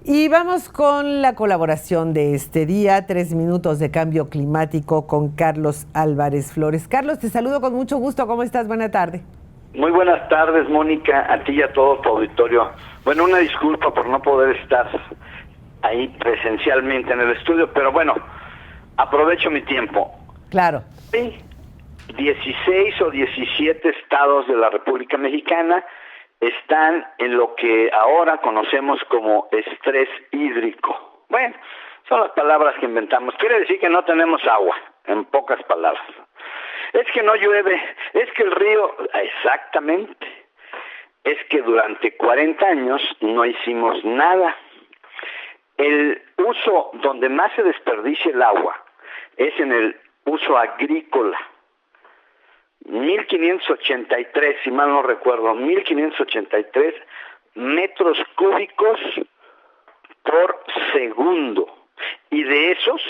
Y vamos con la colaboración de este día, 3 minutos de cambio climático con Carlos Álvarez Flores. Carlos, te saludo con mucho gusto. ¿Cómo estás? Buena tarde. Muy buenas tardes, Mónica, a ti y a todo tu auditorio. Bueno, una disculpa por no poder estar ahí presencialmente en el estudio, pero bueno, aprovecho mi tiempo. Claro. Sí, 16 o 17 estados de la República Mexicana están en lo que ahora conocemos como estrés hídrico. Bueno, son las palabras que inventamos. Quiere decir que no tenemos agua, en pocas palabras. Es que no llueve, es que el río, exactamente, es que durante 40 años no hicimos nada. El uso donde más se desperdicia el agua es en el uso agrícola. 1583, si mal no recuerdo, 1583 metros cúbicos por segundo. Y de esos,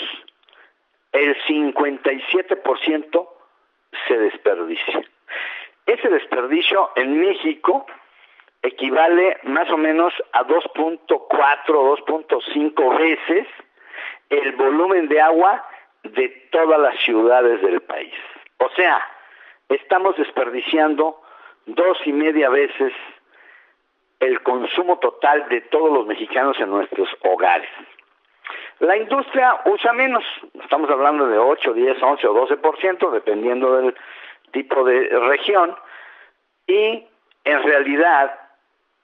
el 57% se desperdicia. Ese desperdicio en México equivale más o menos a 2.4 o 2.5 veces el volumen de agua de todas las ciudades del país. O sea, estamos desperdiciando 2.5 veces el consumo total de todos los mexicanos en nuestros hogares. La industria usa menos, estamos hablando de 8, 10, 11 o 12%, dependiendo del tipo de región, y en realidad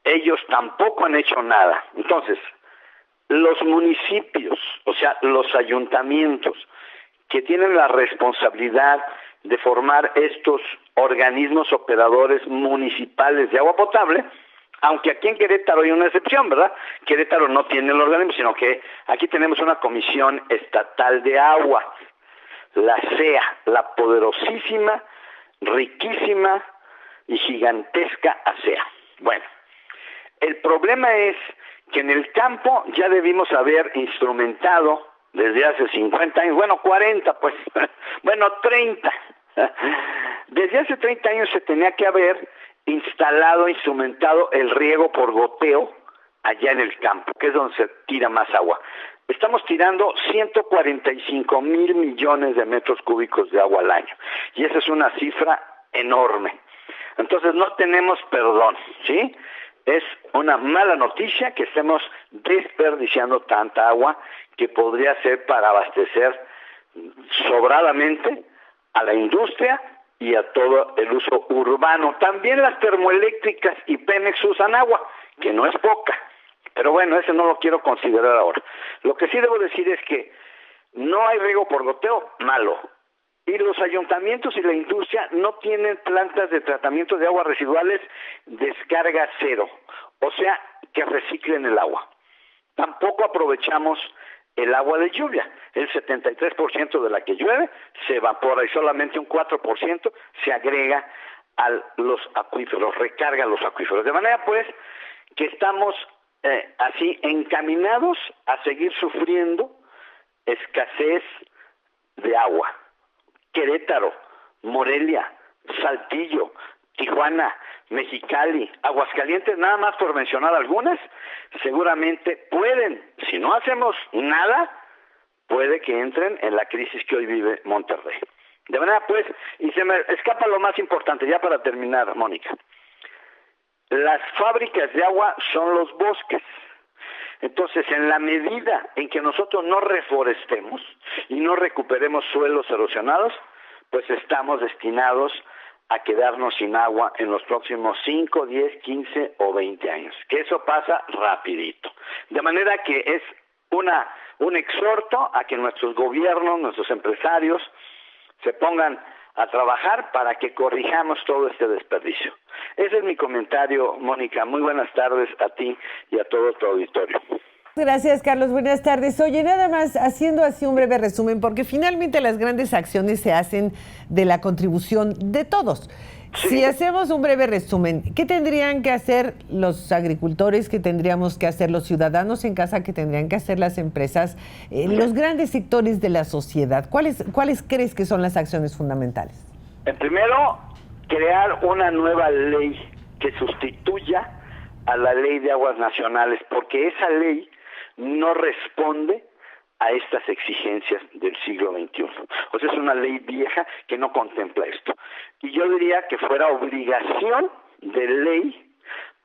ellos tampoco han hecho nada. Entonces, los municipios, o sea, los ayuntamientos, que tienen la responsabilidad de formar estos organismos operadores municipales de agua potable, aunque aquí en Querétaro hay una excepción, ¿verdad? Querétaro no tiene el organismo, sino que aquí tenemos una comisión estatal de agua, la CEA, la poderosísima, riquísima y gigantesca ASEA. Bueno, el problema es que en el campo ya debimos haber instrumentado desde hace 50 años, bueno, 40 pues, bueno, 30. Desde hace 30 años se tenía que haber instalado, instrumentado el riego por goteo allá en el campo, que es donde se tira más agua. Estamos tirando 145,000 millones de metros cúbicos de agua al año, y esa es una cifra enorme. Entonces no tenemos perdón, ¿sí? Es una mala noticia que estemos desperdiciando tanta agua que podría ser para abastecer sobradamente a la industria y a todo el uso urbano. También las termoeléctricas y Pemex usan agua, que no es poca, pero bueno, ese no lo quiero considerar ahora. Lo que sí debo decir es que no hay riego por goteo, malo. Y los ayuntamientos y la industria no tienen plantas de tratamiento de aguas residuales descarga cero, o sea, que reciclen el agua. Tampoco aprovechamos el agua de lluvia. El 73% de la que llueve se evapora y solamente un 4% se agrega a los acuíferos, recarga los acuíferos. De manera pues que estamos así encaminados a seguir sufriendo escasez de agua. Querétaro, Morelia, Saltillo, Tijuana, Mexicali, Aguascalientes, nada más por mencionar algunas, seguramente pueden, si no hacemos nada, puede que entren en la crisis que hoy vive Monterrey. De manera pues, y se me escapa lo más importante, ya para terminar, Mónica. Las fábricas de agua son los bosques. Entonces, en la medida en que nosotros no reforestemos y no recuperemos suelos erosionados, pues estamos destinados a quedarnos sin agua en los próximos 5, 10, 15 o 20 años. Que eso pasa rapidito. De manera que es un exhorto a que nuestros gobiernos, nuestros empresarios, se pongan a trabajar para que corrijamos todo este desperdicio. Ese es mi comentario, Mónica. Muy buenas tardes a ti y a todo tu auditorio. Gracias, Carlos. Buenas tardes. Oye, nada más haciendo así un breve resumen, porque finalmente las grandes acciones se hacen de la contribución de todos. Sí. Si hacemos un breve resumen, ¿qué tendrían que hacer los agricultores? ¿Qué tendríamos que hacer los ciudadanos en casa? ¿Qué tendrían que hacer las empresas? Los grandes sectores de la sociedad. ¿Cuáles crees que son las acciones fundamentales? Primero, crear una nueva ley que sustituya a la Ley de Aguas Nacionales, porque esa ley no responde a estas exigencias del siglo XXI. O sea, es una ley vieja que no contempla esto. Y yo diría que fuera obligación de ley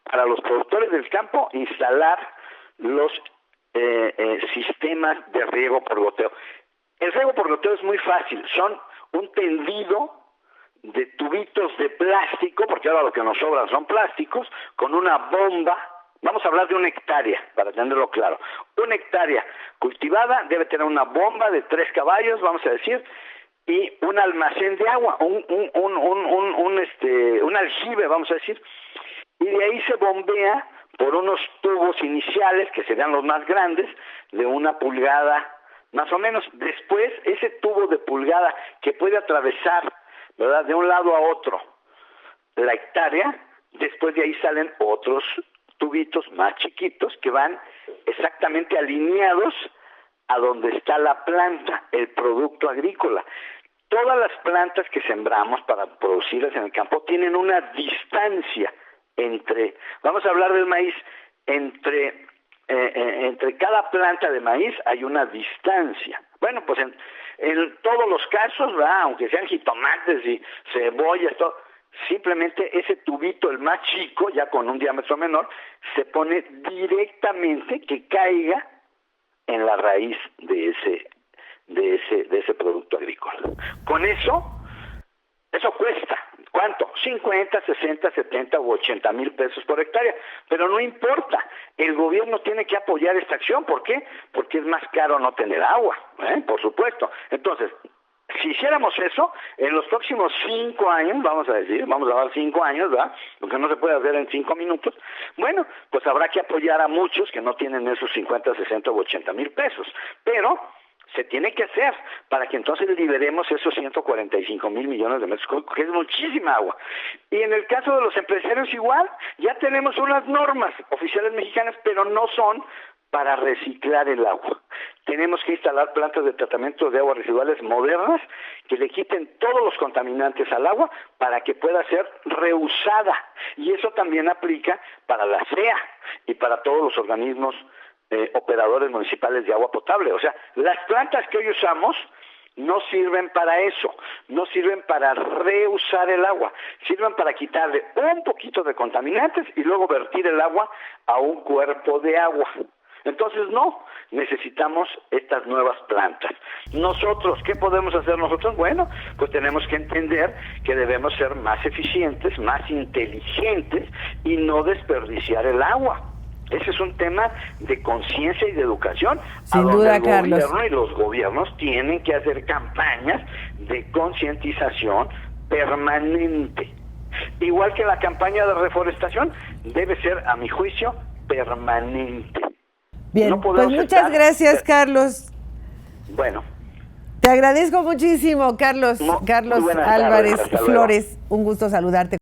para los productores del campo instalar los sistemas de riego por goteo. El riego por goteo es muy fácil, son un tendido de tubitos de plástico, porque ahora lo que nos sobran son plásticos, con una bomba. Vamos a hablar de 1 hectárea, para tenerlo claro. 1 hectárea cultivada debe tener una bomba de 3 caballos, vamos a decir, y un almacén de agua, un aljibe, vamos a decir, y de ahí se bombea por unos tubos iniciales, que serían los más grandes, de 1 pulgada, más o menos. Después, ese tubo de pulgada que puede atravesar, ¿verdad?, de un lado a otro la hectárea, después de ahí salen otros tubitos más chiquitos que van exactamente alineados a donde está la planta, el producto agrícola. Todas las plantas que sembramos para producirlas en el campo tienen una distancia entre, vamos a hablar del maíz, entre cada planta de maíz hay una distancia. Bueno, pues en todos los casos, ¿verdad?, aunque sean jitomates y cebollas, todo, simplemente ese tubito, el más chico, ya con un diámetro menor, se pone directamente que caiga en la raíz de ese producto agrícola. Con eso cuesta, ¿cuánto? 50, 60, 70 u 80 mil pesos por hectárea, pero no importa, el gobierno tiene que apoyar esta acción. ¿Por qué? Porque es más caro no tener agua, por supuesto. Entonces, si hiciéramos eso, en los próximos 5 años, vamos a dar 5 años, ¿verdad?, lo que no se puede hacer en 5 minutos, bueno, pues habrá que apoyar a muchos que no tienen esos 50, 60 u 80 mil pesos, pero se tiene que hacer para que entonces liberemos esos 145 mil millones de metros cúbicos, que es muchísima agua. Y en el caso de los empresarios igual, ya tenemos unas normas oficiales mexicanas, pero no son para reciclar el agua. Tenemos que instalar plantas de tratamiento de aguas residuales modernas que le quiten todos los contaminantes al agua para que pueda ser reusada. Y eso también aplica para la SEA y para todos los organismos operadores municipales de agua potable. O sea, las plantas que hoy usamos no sirven para eso, no sirven para reusar el agua, sirven para quitarle un poquito de contaminantes y luego vertir el agua a un cuerpo de agua. Entonces necesitamos estas nuevas plantas. Nosotros, ¿qué podemos hacer nosotros? Bueno, pues tenemos que entender que debemos ser más eficientes, más inteligentes y no desperdiciar el agua. Ese es un tema de conciencia y de educación. Sin duda, Carlos. El gobierno y los gobiernos tienen que hacer campañas de concientización permanente. Igual que la campaña de reforestación debe ser, a mi juicio, permanente. Bien, no pues muchas gracias, Carlos. Bueno. Te agradezco muchísimo, Carlos. Carlos Álvarez Flores. Un gusto saludarte.